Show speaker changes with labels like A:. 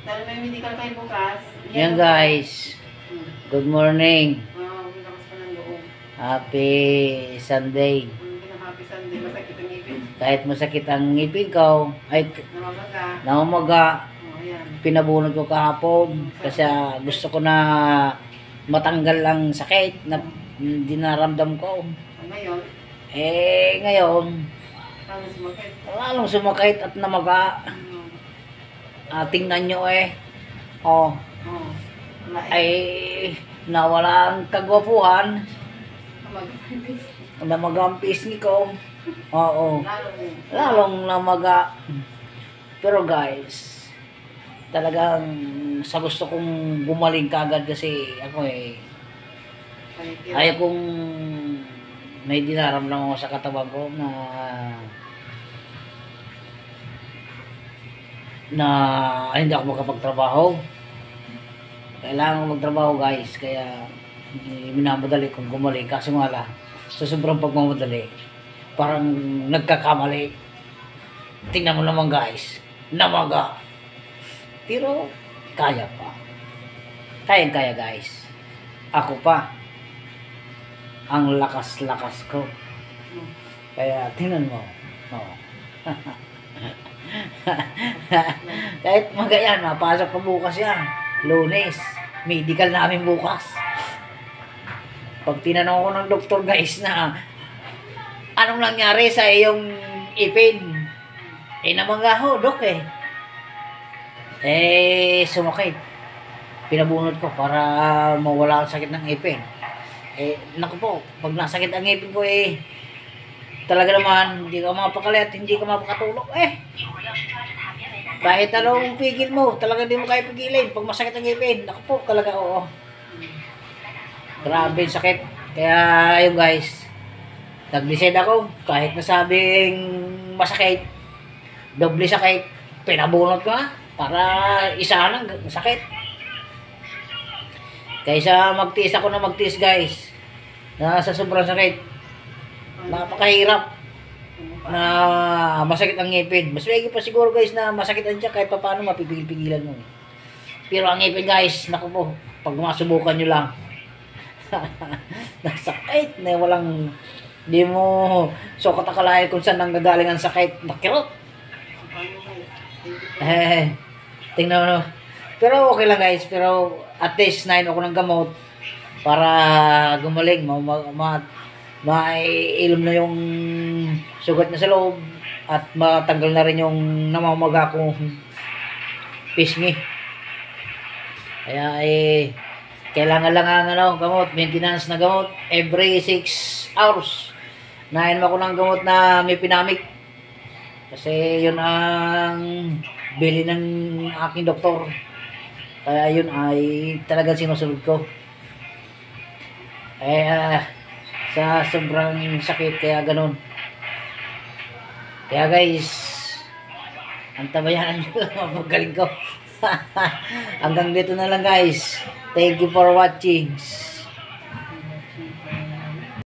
A: Dahil may medical kayo bukas.
B: Yan guys. Good morning.
A: Bilakas pa ng loob.
B: Happy Sunday.
A: Happy Sunday. Masakit ang ngipin.
B: Kahit masakit ang ngipin ko, ay namamaga.
A: Ayan.
B: Pinabunod ko kahapon kasi gusto ko na matanggal ang sakit na dinaramdam ko.
A: Ngayon?
B: Ngayon,
A: Sumakit.
B: lalong sumakit at namaga. Tingnan nyo ay nawala ang kagwapuhan. Namaga ang pisngi ko. Oo. Lalong namaga. Pero guys, talagang sa gusto kong gumaling kagad kasi ako ayaw kong may dinaramdam ako sa katawan ko na hindi ako makapagtrabaho. Kailangan ko magtrabaho guys, kaya minamadali kong gumaling kasi wala sa sobrang pagmamadali parang nagkakamali. Tingnan mo naman guys, namaga, pero kaya pa, kaya guys. Ako pa ang lakas-lakas ko, kaya tingnan mo. Kahit magayan, mapasok pa bukas yan. Lunes, medical namin bukas. Pag tinanong ko ng doktor guys na anong nangyari sa iyong ipin, naman nga ho, dok sumakit. Pinabunod ko para mawala ang sakit ng ipin. Naku po, pag nasakit ang ipin ko talaga naman, hindi ka mapakali at hindi ka mapakatulog kahit anong pigil mo, talaga hindi mo kaya pigilin pag masakit ang ngipin. Naku po, talaga oo. Grabe sakit. Kaya ayun guys, nag-decide ako, kahit nasabing masakit, doble sakit, pinabunot ko na para isahan ang sakit. Kaysa magtiis ako na magtiis guys, na sa sobrang sakit, napakahirap na masakit ang ngipin. Mas maigi pa siguro guys na masakit ang tiyan, kahit pa paano mapipigil-pigilan mo. Pero ang ngipin guys, naku po, pag masubukan nyo lang, nasakit na walang, di mo sukat akalain kung saan nanggagaling ang sakit. Nakirot. Tingnan mo. Pero okay lang guys, pero at least 9 ako ng gamot para gumaling, mailom na yung sugat na sa loob at matanggal na rin yung namamaga kong pisngi. Kaya kailangan lang ang gamot, maintenance na gamot every 6 hours. Nainom ako ng gamot na may pinamik kasi yun ang bili ng aking doktor. Kaya yun ay talagang sinusunod ko. Sa sobrang sakit, kaya ganun. Kaya guys, antabayanan nyo lang, magaling ko. Hanggang dito na lang guys. Thank you for watching.